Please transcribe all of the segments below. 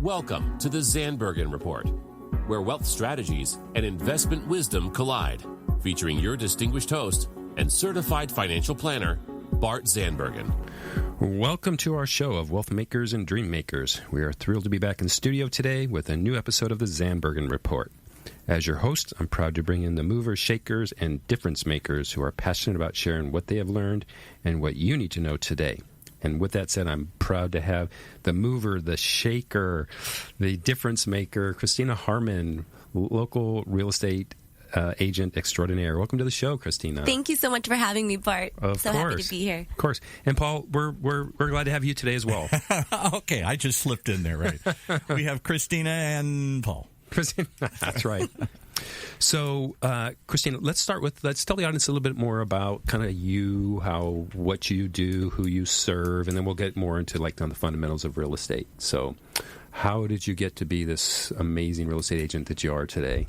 Welcome to the Zandbergen Report, where wealth strategies and investment wisdom collide, featuring your distinguished host and certified financial planner, Bart Zandbergen. Welcome to our show of Wealth Makers and Dream Makers. We are thrilled to be back in the studio today with a new episode of the Zandbergen Report. As your host, I'm proud to bring in the movers, shakers, and difference makers who are passionate about sharing what they have learned and what you need to know today. And with that said, I'm proud to have the mover, the shaker, the difference maker, Christina Harmon, local real estate agent extraordinaire. Welcome to the show, Christina. Thank you so much for having me, Bart. Of so course. Happy to be here. Of course. And Paul, we're glad to have you today as well. Okay, I just slipped in there, right? We have Christina and Paul. Christina, that's right. So, Christina, let's tell the audience a little bit more about kind of you, what you do, who you serve, and then we'll get more into on the fundamentals of real estate. So, how did you get to be this amazing real estate agent that you are today?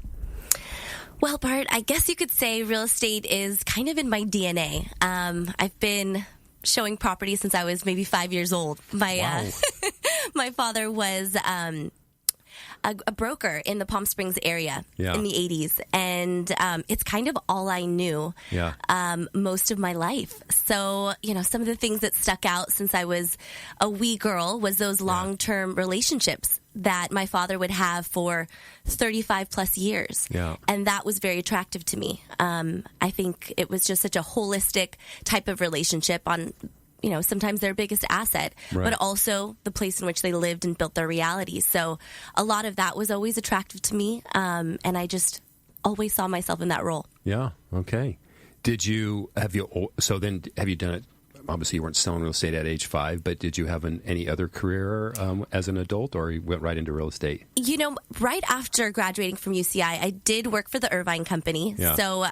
Well, Bart, I guess you could say real estate is kind of in my DNA. I've been showing property since I was maybe 5 years old. My father was a broker in the Palm Springs area in the 80s. And it's kind of all I knew most of my life. So, some of the things that stuck out since I was a wee girl was those long-term relationships that my father would have for 35 plus years. Yeah. And that was very attractive to me. I think it was just such a holistic type of relationship on sometimes their biggest asset, but also the place in which they lived and built their reality. So a lot of that was always attractive to me, and I just always saw myself in that role. Yeah, okay. Have you done it? Obviously, you weren't selling real estate at age 5, but did you have any other career as an adult, or you went right into real estate? Right after graduating from UCI, I did work for the Irvine Company. Yeah. So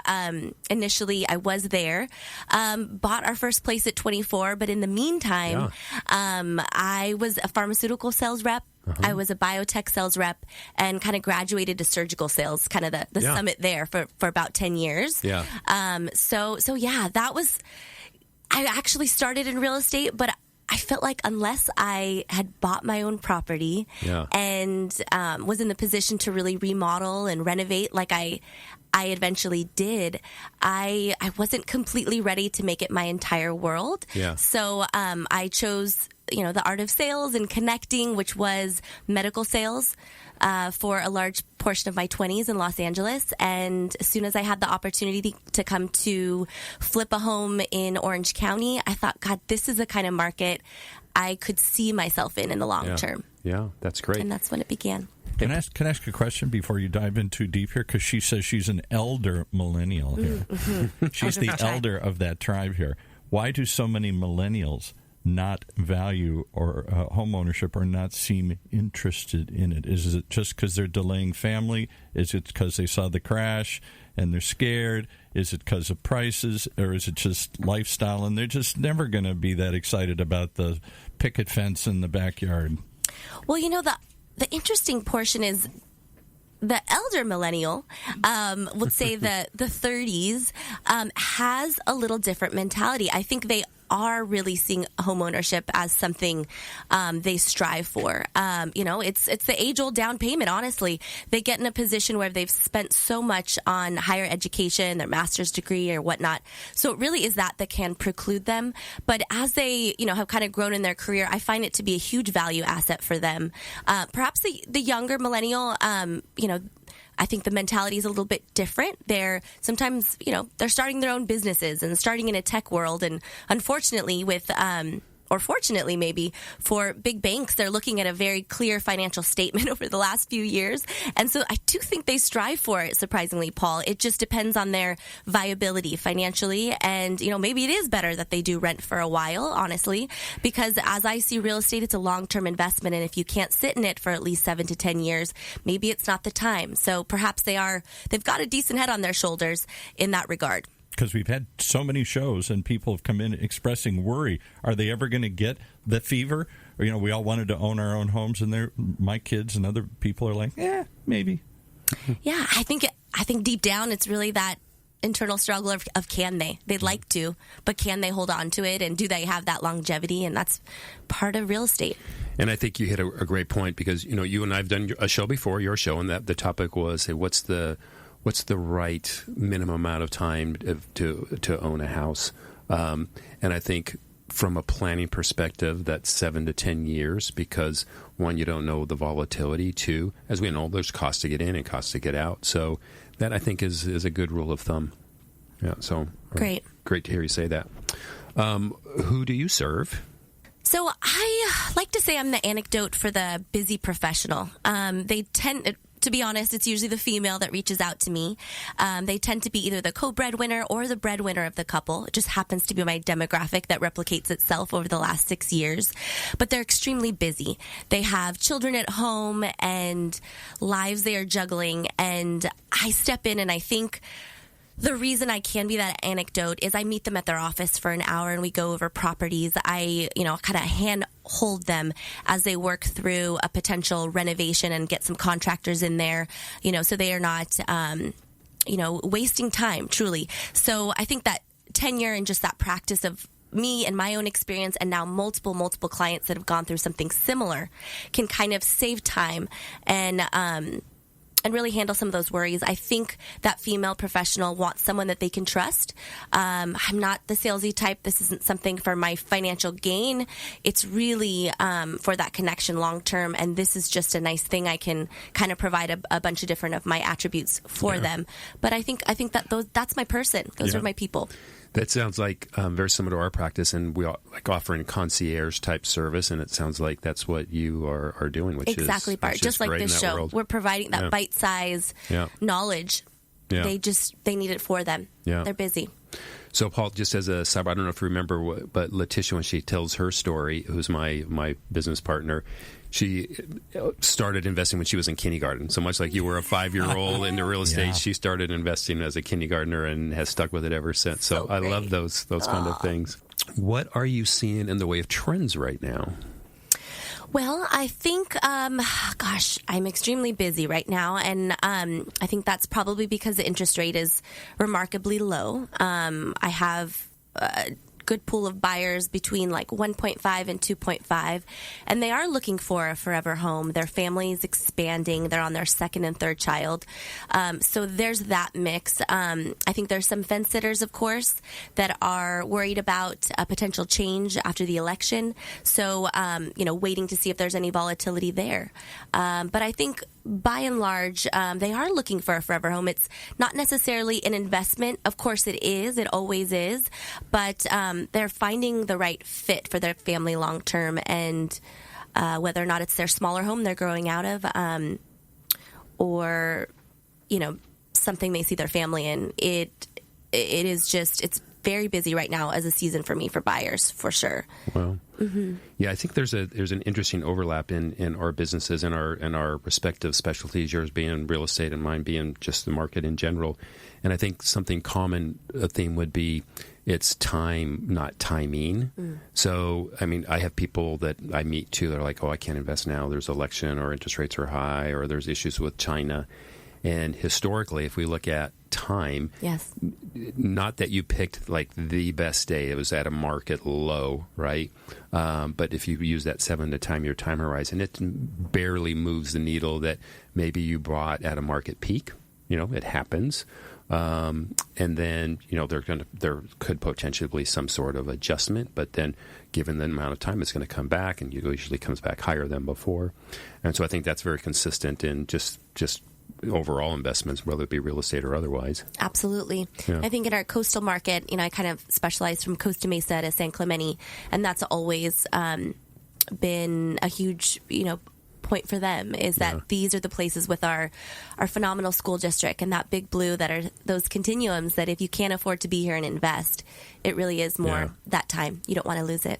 initially, I was there, bought our first place at 24, but in the meantime, I was a pharmaceutical sales rep. Uh-huh. I was a biotech sales rep and kind of graduated to surgical sales, kind of the summit there for about 10 years. Yeah. That was... I actually started in real estate, but I felt like unless I had bought my own property and was in the position to really remodel and renovate like I eventually did, I wasn't completely ready to make it my entire world. Yeah. So I chose, the art of sales and connecting, which was medical sales, for a large portion of my 20s in Los Angeles. And as soon as I had the opportunity to come to flip a home in Orange County, I thought, God, this is the kind of market I could see myself in the long term. Yeah, that's great. And that's when it began. Can I ask a question before you dive in too deep here? Because she says she's an elder millennial here. Mm-hmm. She's the elder of that tribe here. Why do so many millennials not value or home ownership or not seem interested in it? Is it just because they're delaying family? Is it because they saw the crash and they're scared? Is it because of prices? Or is it just lifestyle and they're just never going to be that excited about the picket fence in the backyard? Well, the interesting portion is the elder millennial, let's say the 30s, has a little different mentality. I think they are really seeing homeownership as something they strive for. It's the age-old down payment, honestly. They get in a position where they've spent so much on higher education, their master's degree or whatnot. So it really is that can preclude them. But as they, have kind of grown in their career, I find it to be a huge value asset for them. Perhaps the younger millennial, I think the mentality is a little bit different. They're sometimes, they're starting their own businesses and starting in a tech world. And unfortunately or fortunately maybe, for big banks, they're looking at a very clear financial statement over the last few years. And so I do think they strive for it, surprisingly, Paul. It just depends on their viability financially. And, maybe it is better that they do rent for a while, honestly, because as I see real estate, it's a long-term investment. And if you can't sit in it for at least 7 to 10 years, maybe it's not the time. So perhaps they've got a decent head on their shoulders in that regard. Because we've had so many shows and people have come in expressing worry. Are they ever going to get the fever? Or, we all wanted to own our own homes, and my kids and other people are like, maybe. Yeah, I think deep down it's really that internal struggle of can they? They'd like to, but can they hold on to it? And do they have that longevity? And that's part of real estate. And I think you hit a great point because, you and I have done a show before, your show, and that the topic was, hey, what's the right minimum amount of time to own a house? And I think from a planning perspective, that's 7 to 10 years because, one, you don't know the volatility. Two, as we know, there's costs to get in and costs to get out. So that, I think, is a good rule of thumb. Yeah, so great to hear you say that. Who do you serve? So I like to say I'm the anecdote for the busy professional. They tend, to be honest, it's usually the female that reaches out to me. They tend to be either the co-breadwinner or the breadwinner of the couple. It just happens to be my demographic that replicates itself over the last 6 years. But they're extremely busy. They have children at home and lives they are juggling. And I step in and I think the reason I can be that anecdote is I meet them at their office for an hour and we go over properties. I, kind of hand hold them as they work through a potential renovation and get some contractors in there, so they are not, wasting time, truly. So I think that tenure and just that practice of me and my own experience and now multiple clients that have gone through something similar can kind of save time and really handle some of those worries. I think that female professional wants someone that they can trust. I'm not the salesy type. This isn't something for my financial gain. It's really for that connection long term. And this is just a nice thing I can kind of provide a bunch of different of my attributes for them. But I think that that's my person. Those are my people. That sounds like very similar to our practice, and we like offering concierge type service, and it sounds like that's what you are doing, which exactly, is Bart. Just like this show, we're providing that bite-size knowledge. Yeah. They need it for them. Yeah. They're busy. So, Paul, just as a side, I don't know if you remember, but Letitia, when she tells her story, who's my business partner, she started investing when she was in kindergarten. So much like you were a 5-year-old into real estate, she started investing as a kindergartner and has stuck with it ever since. So I love those kind of things. What are you seeing in the way of trends right now? Well, I think, I'm extremely busy right now, and I think that's probably because the interest rate is remarkably low. I have a good pool of buyers between like 1.5 and 2.5, and they are looking for a forever home. Their family is expanding. They're on their second and third child. So there's that mix. I think there's some fence sitters, of course, that are worried about a potential change after the election. So, waiting to see if there's any volatility there. But I think by and large, they are looking for a forever home. It's not necessarily an investment. Of course it is. It always is. But they're finding the right fit for their family long term, and whether or not it's their smaller home they're growing out of, or something they see their family in. It is just, it's very busy right now as a season for me for buyers, for sure. Well, yeah, I think there's an interesting overlap in our businesses and our respective specialties. Yours being real estate and mine being just the market in general. And I think something common a theme would be it's time, not timing. So, I mean, I have people that I meet too. They're like, "Oh, I can't invest now. There's election, or interest rates are high, or there's issues with China." And historically, if we look at time, yes, not that you picked like the best day, it was at a market low, right? But if you use that 7 to 10 year time horizon, it barely moves the needle that maybe you bought at a market peak. It happens. And then, there could potentially be some sort of adjustment, but then given the amount of time, it's going to come back, and it usually comes back higher than before. And so I think that's very consistent in just overall investments, whether it be real estate or otherwise. Absolutely. Yeah. I think in our coastal market, I kind of specialize from Costa Mesa to San Clemente, and that's always been a huge, point for them, is that these are the places with our phenomenal school district and that big blue that are those continuums that if you can't afford to be here and invest, it really is more that time. You don't want to lose it.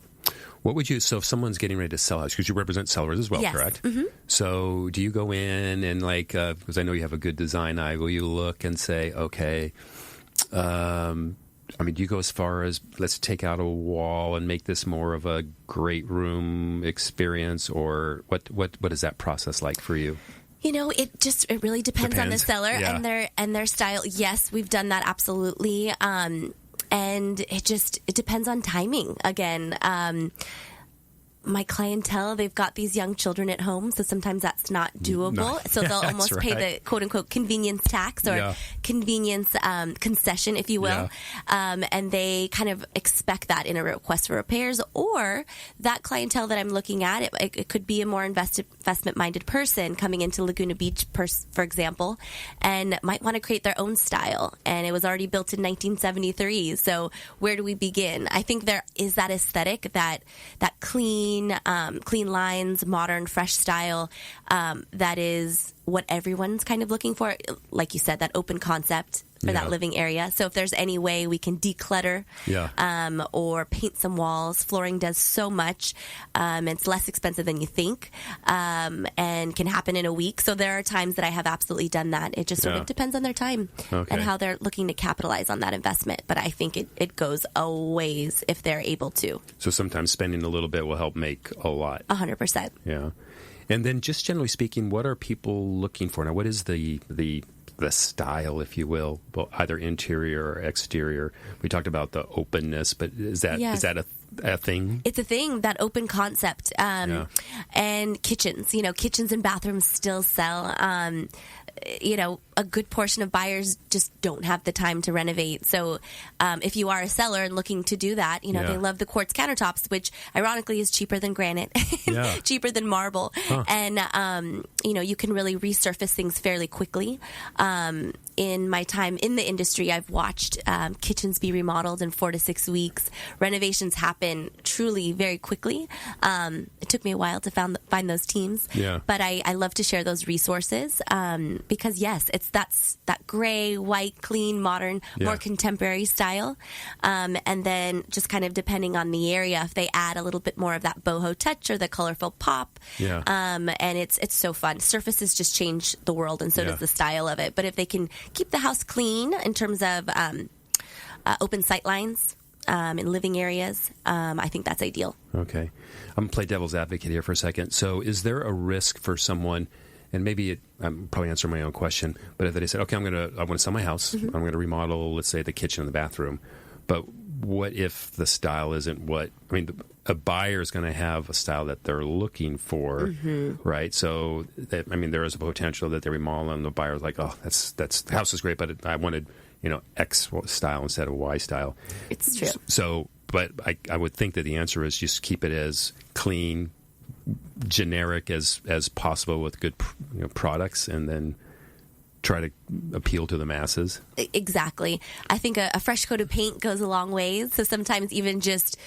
What would you, so if someone's getting ready to sell a house, because you represent sellers as well, yes. Correct? Mm-hmm. So do you go in and because I know you have a good design eye, will you look and say, okay, do you go as far as let's take out a wall and make this more of a great room experience, or what is that process like for you? It really depends on the seller and their style. Yes, we've done that, absolutely. And it depends on timing again. my clientele, they've got these young children at home, so sometimes that's not doable. No. So they'll almost pay the quote-unquote convenience tax or convenience concession, if you will. And they kind of expect that in a request for repairs. Or that clientele that I'm looking at, it could be a more investment-minded person coming into Laguna Beach, for example, and might want to create their own style. And it was already built in 1973. So where do we begin? I think there is that aesthetic, that clean lines, modern, fresh style, that is what everyone's kind of looking for. Like you said, that open concept for that living area. So if there's any way we can declutter or paint some walls, flooring does so much. It's less expensive than you think, and can happen in a week. So there are times that I have absolutely done that. It just sort of depends on their time and how they're looking to capitalize on that investment. But I think it goes a ways if they're able to. So sometimes spending a little bit will help make a lot. 100%. Yeah. And then just generally speaking, what are people looking for? Now, what is the style, if you will, well, either interior or exterior? We talked about the openness, but is that a thing? It's a thing, that open concept. And kitchens, kitchens and bathrooms still sell. A good portion of buyers just don't have the time to renovate. So if you are a seller and looking to do that, they love the quartz countertops, which ironically is cheaper than granite, cheaper than marble. And, you can really resurface things fairly quickly. In my time in the industry, I've watched kitchens be remodeled in 4 to 6 weeks. Renovations happen truly very quickly. It took me a while to find those teams, but I love to share those resources because, yes, it's that gray, white, clean, modern, more contemporary style. And then just kind of depending on the area, if they add a little bit more of that boho touch or the colorful pop, and it's so fun. Surfaces just change the world, and so does the style of it. But if they can keep the house clean in terms of open sight lines in living areas, I think that's ideal. Okay. I'm going to play devil's advocate here for a second. So is there a risk for someone, and maybe I'm probably answering my own question, but if they said, okay, I want to sell my house, I'm going to remodel, let's say, the kitchen and the bathroom, but what if the style isn't a buyer is going to have a style that they're looking for, right? So, there is a potential that they remodel and the buyer's like, oh, the house is great, but I wanted, X style instead of Y style. It's true. So, but I would think that the answer is just keep it as clean, generic as possible with good products, and then try to appeal to the masses. Exactly. I think a fresh coat of paint goes a long ways. So sometimes even just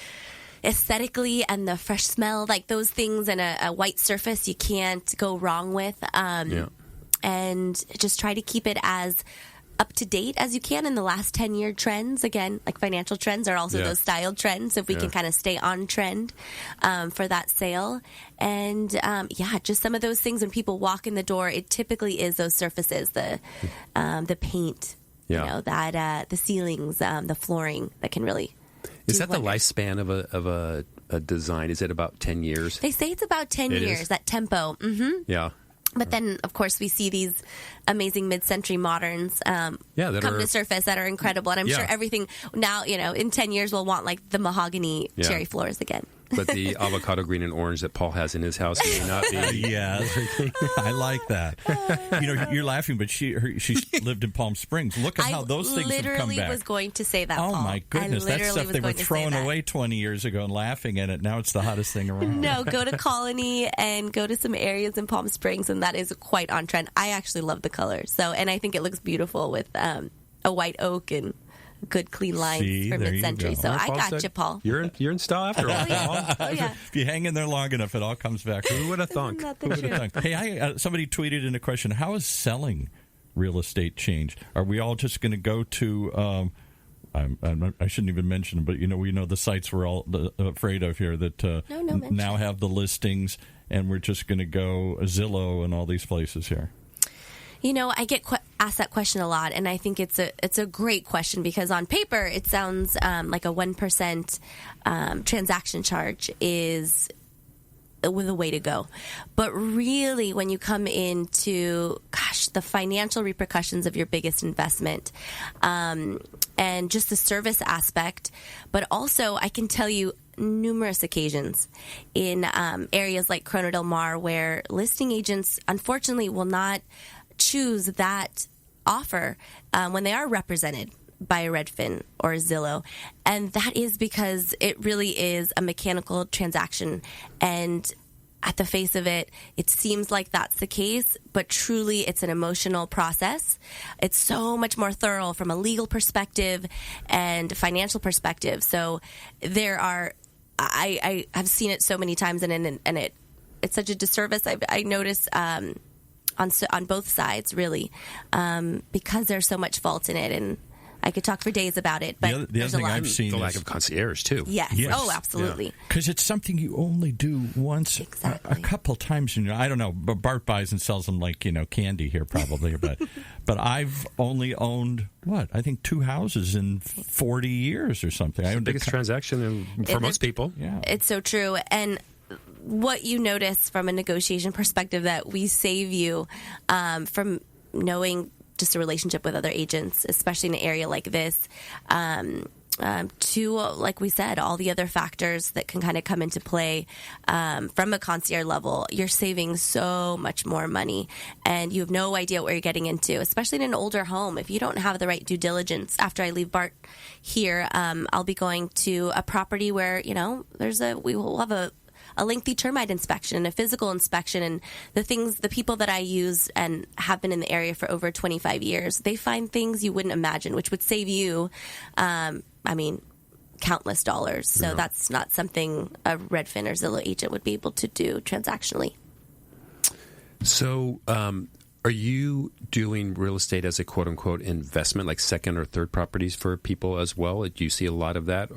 aesthetically and the fresh smell, like those things, and a white surface you can't go wrong with. And just try to keep it as up to date as you can in the last 10-year trends. Again, like financial trends are also those style trends. So if we can kind of stay on trend for that sale. And just some of those things when people walk in the door, it typically is those surfaces, the paint, the ceilings, the flooring that can really. Is that the lifespan of a design? Is it about 10 years? They say it's about 10 years, that tempo. Mm-hmm. Yeah. But then, of course, we see these amazing mid-century moderns come to surface that are incredible. And I'm sure everything now, in 10 years, we'll want like the mahogany cherry floors again. But the avocado green and orange that Paul has in his house may not be. I like that. You're laughing, but she lived in Palm Springs. Look at how those things have come back. I literally was going to say that, Oh, Paul. my goodness. That's stuff they were throwing away 20 years ago and laughing at it. Now it's the hottest thing around. No, go to Colony and go to some areas in Palm Springs, and that is quite on trend. I actually love the color. And I think it looks beautiful with a white oak and good clean lines for mid-century. So I got you, Paul. You're in style after all. If you hang in there long enough, it all comes back. Who would have thunk? Hey, somebody tweeted in a question, how has selling real estate changed? Are we all just going to go to, I shouldn't even mention them, but we know the sites we're all afraid of here that now have the listings, and we're just going to go Zillow and all these places here. I get asked that question a lot, and I think it's a great question because on paper it sounds like a 1% transaction charge is the way to go. But really, when you come into, the financial repercussions of your biggest investment, and just the service aspect, but also I can tell you numerous occasions in areas like Corona del Mar where listing agents, unfortunately, will not choose that offer when they are represented by a Redfin or a Zillow. And that is because it really is a mechanical transaction. And at the face of it, it seems like that's the case, but truly it's an emotional process. It's so much more thorough from a legal perspective and financial perspective. So there are, I have seen it so many times, and it's such a disservice. I notice on both sides, really, because there's so much fault in it. And I could talk for days about it, but the other thing I've seen the is lack of concierge too. Yes. Oh, absolutely. Because it's something you only do once, Exactly. a couple times. I don't know, but Bart buys and sells them like candy here probably. but I've only owned I think 2 houses in 40 years or something. It's the biggest transaction for most people. Yeah, It's so true. And what you notice from a negotiation perspective that we save you from knowing just a relationship with other agents, especially in an area like this, to, like we said, all the other factors that can kind of come into play from a concierge level. You're saving so much more money, and you have no idea what you're getting into, especially in an older home. If you don't have the right due diligence, after I leave Bart here, I'll be going to a property where, we will have a lengthy termite inspection and a physical inspection, and the people that I use and have been in the area for over 25 years, they find things you wouldn't imagine, which would save you, countless dollars. So that's not something a Redfin or Zillow agent would be able to do transactionally. So, are you doing real estate as a quote-unquote investment, like second or third properties for people as well? Do you see a lot of that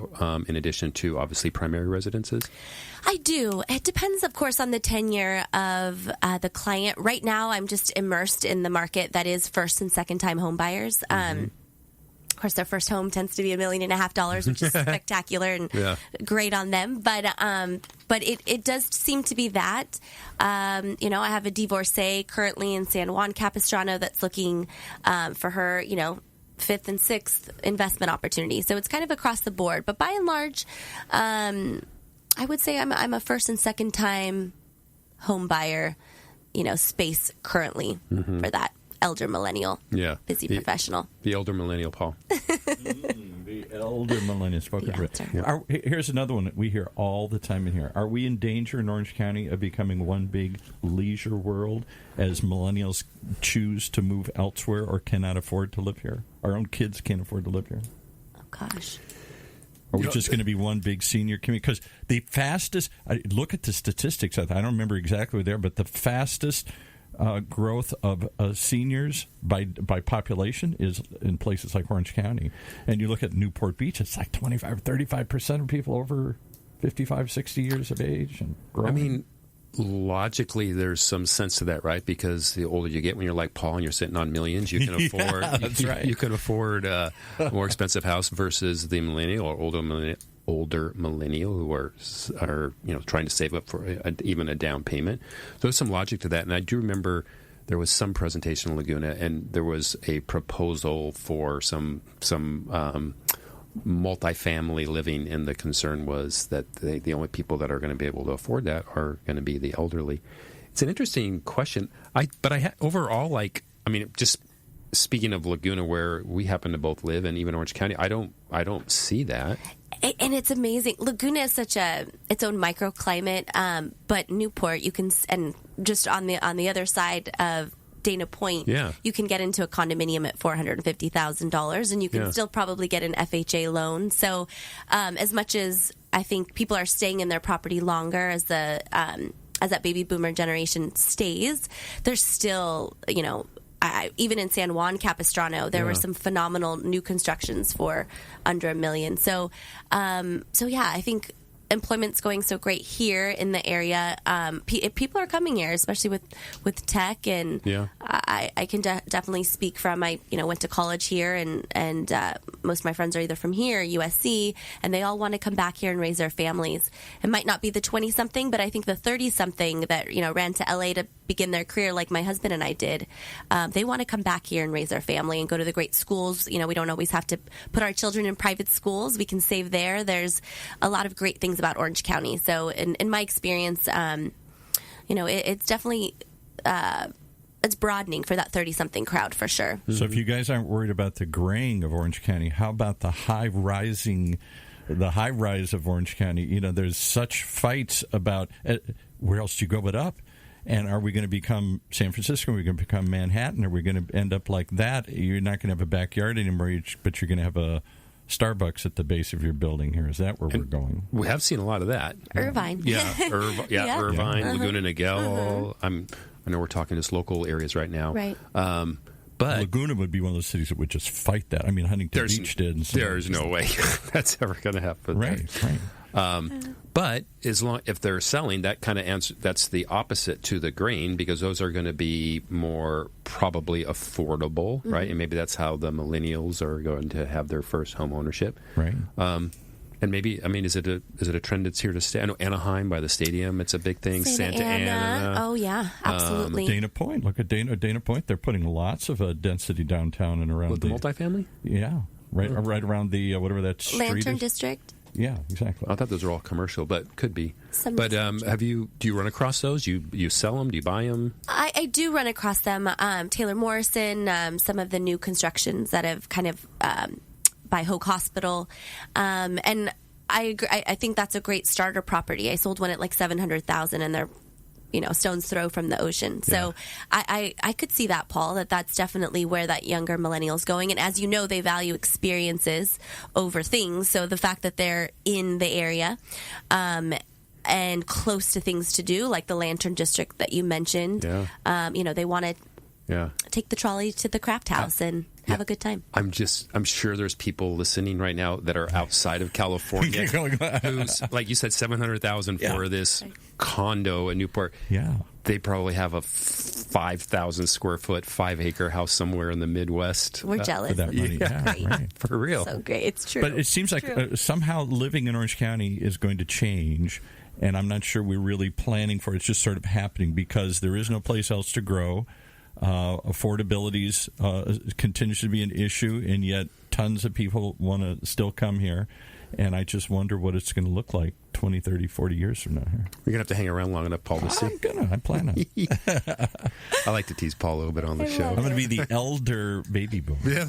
in addition to, obviously, primary residences? I do. It depends, of course, on the tenure of the client. Right now, I'm just immersed in the market that is first and second-time home buyers. Of course, their first home tends to be $1.5 million, which is spectacular and great on them. But it does seem to be that. I have a divorcee currently in San Juan Capistrano that's looking for her, fifth and sixth investment opportunity. So it's kind of across the board. But by and large, I would say I'm a first and second time home buyer, space currently for that. Elder Millennial. Yeah. Busy professional. The Elder Millennial, Paul. The Elder Millennial. Here's another one that we hear all the time in here. Are we in danger in Orange County of becoming one big leisure world as millennials choose to move elsewhere or cannot afford to live here? Our own kids can't afford to live here. Oh, gosh. Are we just going to be one big senior community? Because the fastest, look at the statistics. I don't remember exactly there, but the fastest growth of seniors by population is in places like Orange County. And you look at Newport Beach, it's like 35% of people over 55, 60 years of age. And growing. I mean, logically, there's some sense to that, right? Because the older you get, when you're like Paul and you're sitting on millions, you can afford that's right. you can afford a more expensive house versus the millennial or older millennial who are trying to save up for even a down payment. So there's some logic to that. And I do remember there was some presentation in Laguna, and there was a proposal for some multifamily living, and the concern was that the only people that are going to be able to afford that are going to be the elderly. It's an interesting question. Overall, just speaking of Laguna, where we happen to both live, and even Orange County, I don't see that. And it's amazing. Laguna is such its own microclimate, but Newport, and just on the other side of Dana Point, you can get into a condominium at $450,000, and you can still probably get an FHA loan. So, as much as I think people are staying in their property longer as that baby boomer generation stays, there's still, even in San Juan Capistrano, there were some phenomenal new constructions for under $1 million. So I think employment's going so great here in the area. People are coming here, especially with tech, and I can definitely speak from. I went to college here, and most of my friends are either from here, or USC, and they all want to come back here and raise their families. It might not be the 20-something, but I think the 30-something that ran to LA to begin their career like my husband and I did, they want to come back here and raise their family and go to the great schools. You know, we don't always have to put our children in private schools. We can save there. There's a lot of great things about Orange County. So in my experience, you know, it's definitely it's broadening for that 30-something crowd for sure. So if you guys aren't worried about the graying of Orange County, how about the high rise of Orange County? You know, there's such fights about where else do you go but up? And are we going to become San Francisco? Are we going to become Manhattan? Are we going to end up like that? You're not going to have a backyard anymore, but you're going to have a Starbucks at the base of your building here. Is that where we're going? We have seen a lot of that. Irvine. Irvine, Yeah. Laguna Niguel. I know we're talking just local areas right now. Right. But Laguna would be one of those cities that would just fight that. I mean, Huntington Beach did. And there's no way that's ever going to happen. Right. But if they're selling, that kind of that's the opposite to the grain, because those are going to be more probably affordable, right? And maybe that's how the millennials are going to have their first home ownership, right? And maybe, I mean, is it a trend that's here to stay? I know Anaheim by the stadium, it's a big thing. Santa Ana. Oh, yeah, absolutely. Dana Point. Look at Dana Point. They're putting lots of density downtown and around with the multifamily. Yeah, right around the whatever that street Lantern is. District. Yeah, exactly. I thought those were all commercial, but could be. But do you run across those? You sell them? Do you buy them? I do run across them. Taylor Morrison, some of the new constructions that have kind of by Hoag Hospital, and I agree. I think that's a great starter property. I sold one at like $700,000, and they're stone's throw from the ocean. So I could see that, Paul, that's definitely where that younger millennial's going. And as you know, they value experiences over things. So the fact that they're in the area and close to things to do, like the Lantern District that you mentioned, they want to take the trolley to the craft house and have a good time. I'm sure there's people listening right now that are outside of California who's, like you said, $700,000 for this condo in Newport. Yeah. They probably have a 5,000 square foot, 5-acre house somewhere in the Midwest. We're jealous. For that money. Right. For real. So great. It's true. But it seems like somehow living in Orange County is going to change, and I'm not sure we're really planning for it. It's just sort of happening because there is no place else to grow. Affordability continues to be an issue, and yet tons of people want to still come here. And I just wonder what it's going to look like 20, 30, 40 years from now. Here. You're going to have to hang around long enough, Paul, to see. I plan on. I like to tease Paul a little bit on the show. I'm going to be the elder baby boomer.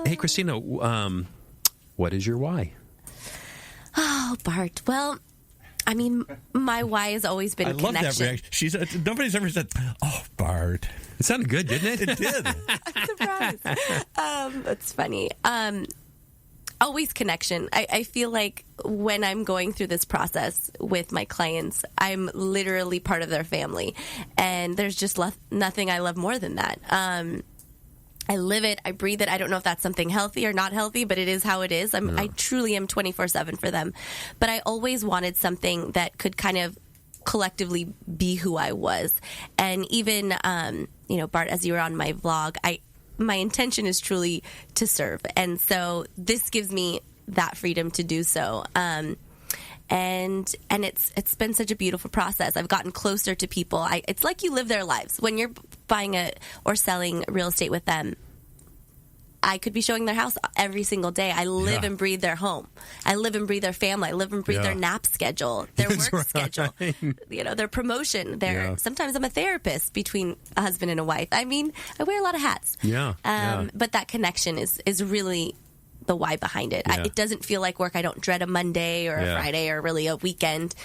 Hey, Christina, what is your why? Oh, Bart. Well, I mean, my why has always been connection. I love that reaction. Nobody's ever said, "Oh, Bart." It sounded good, didn't it? It did. I'm surprised. That's funny. Always connection. I feel like when I'm going through this process with my clients, I'm literally part of their family, and there's just nothing I love more than that. I live it. I breathe it. I don't know if that's something healthy or not healthy, but it is how it is. I truly am 24/7 for them. But I always wanted something that could kind of collectively be who I was. And even, Bart, as you were on my vlog, my intention is truly to serve. And so this gives me that freedom to do so. And it's been such a beautiful process. I've gotten closer to people. It's like you live their lives. When you're buying or selling real estate with them, I could be showing their house every single day. I live and breathe their home. I live and breathe their family. I live and breathe their nap schedule, their work schedule, their promotion. Sometimes I'm a therapist between a husband and a wife. I mean, I wear a lot of hats. But that connection is really the why behind it. It doesn't feel like work. I don't dread a Monday or a Friday or really a weekend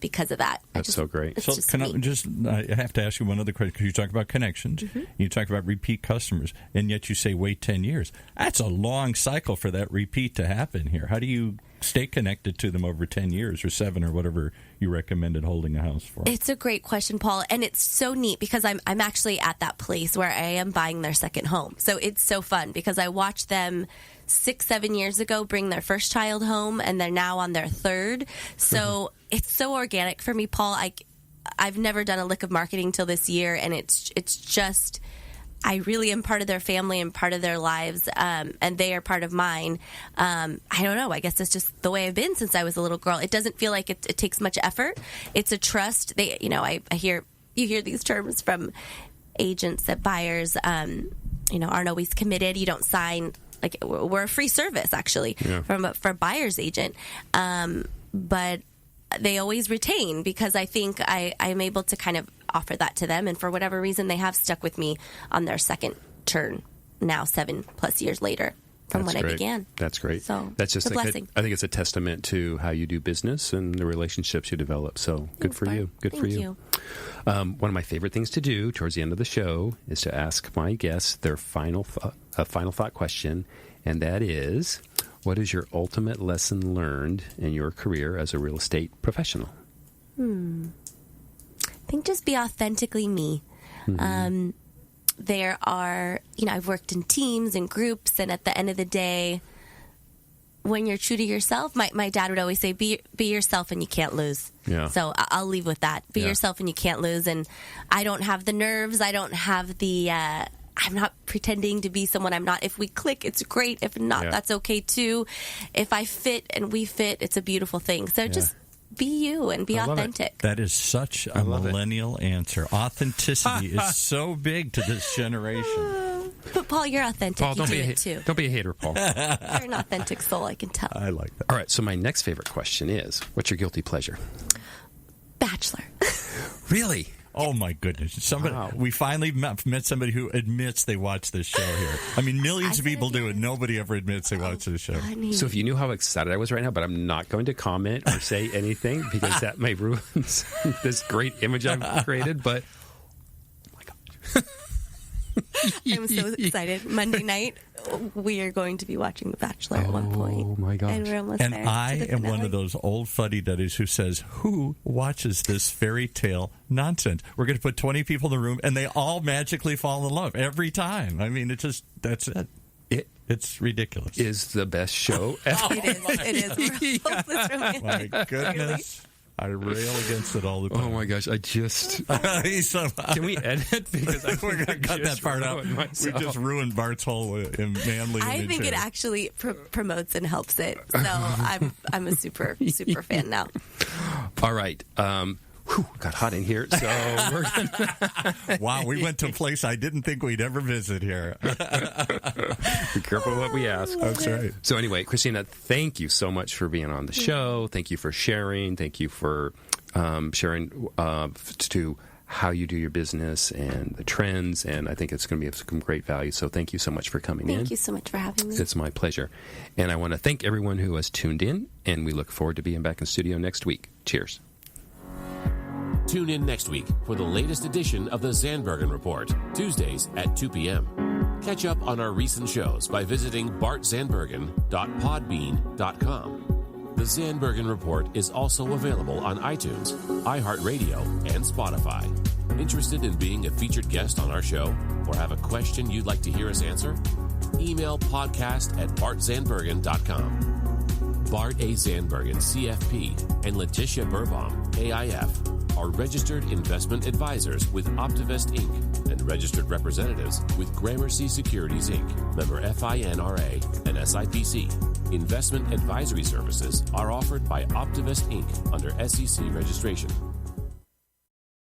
because of that. That's so great. So I have to ask you one other question, because you talk about connections, you talk about repeat customers, and yet you say wait 10 years. That's a long cycle for that repeat to happen here. How do you stay connected to them over 10 years or 7 or whatever you recommended holding a house for? It's a great question, Paul, and it's so neat because I'm actually at that place where I am buying their second home. So it's so fun because I watched them 6-7 years ago bring their first child home, and they're now on their third. So it's so organic for me, Paul. I've never done a lick of marketing till this year, and it's just I really am part of their family and part of their lives, and they are part of mine. I don't know. I guess it's just the way I've been since I was a little girl. It doesn't feel like it takes much effort. It's a trust. They, I hear these terms from agents that buyers, aren't always committed. You don't sign. Like, we're a free service, actually, for a buyer's agent. But they always retain, because I think I'm able to kind of offer that to them. And for whatever reason, they have stuck with me on their second turn now, 7+ years later from when I began. That's great. So that's just a blessing. I think it's a testament to how you do business and the relationships you develop. So good for you. Good for you. One of my favorite things to do towards the end of the show is to ask my guests their final thought question, and that is, what is your ultimate lesson learned in your career as a real estate professional? I think just be authentically me. Mm-hmm. There are, I've worked in teams and groups, and at the end of the day, when you're true to yourself, my dad would always say, be yourself and you can't lose. Yeah. So I'll leave with that. Be yourself and you can't lose. And I don't have the nerves. I don't have the, I'm not pretending to be someone I'm not. If we click, it's great. If not, that's okay too. If I fit and we fit, it's a beautiful thing. So just be you and be authentic. That is such a millennial answer. Authenticity is so big to this generation. But Paul, you're authentic. Paul, you do it too. Don't be a hater, Paul. You're an authentic soul, I can tell. I like that. All right, so my next favorite question is, what's your guilty pleasure? Bachelor. Really? Oh, my goodness. We finally met somebody who admits they watch this show here. I mean, millions of people do it. Nobody ever admits they watch this show. Funny. So if you knew how excited I was right now, but I'm not going to comment or say anything because that may ruin this great image I've created, but oh my gosh. I'm so excited. Monday night, we are going to be watching The Bachelor at one point. Oh, my gosh. And we're almost there. And I am one of those old fuddy-duddies who says, who watches this fairy tale nonsense? We're going to put 20 people in the room, and they all magically fall in love every time. I mean, that's it. It's ridiculous. Is the best show ever. It is. My goodness. I rail against it all the time. Oh, my gosh. I just... Can we edit? Because we're going to cut that part out. We just ruined Bart's whole manly image. I think it actually promotes and helps it. So I'm a super fan now. All right. Got hot in here. So we're gonna... Wow, we went to a place I didn't think we'd ever visit here. Be careful what we ask. That's right. So anyway, Christina, thank you so much for being on the show. Thank you for sharing. Thank you for sharing to how you do your business and the trends. And I think it's going to be of some great value. So thank you so much for coming in. Thank you so much for having me. It's my pleasure. And I want to thank everyone who has tuned in. And we look forward to being back in studio next week. Cheers. Tune in next week for the latest edition of the Zandbergen Report, Tuesdays at 2 p.m. Catch up on our recent shows by visiting bartzandbergen.podbean.com. The Zandbergen Report is also available on iTunes, iHeartRadio, and Spotify. Interested in being a featured guest on our show or have a question you'd like to hear us answer? Email podcast@bartzandbergen.com. Bart A. Zandbergen, CFP, and Letitia Burbaum, AIF, are registered investment advisors with Optivest Inc. and registered representatives with Gramercy Securities Inc., member FINRA and SIPC. Investment advisory services are offered by Optivest Inc. under SEC registration.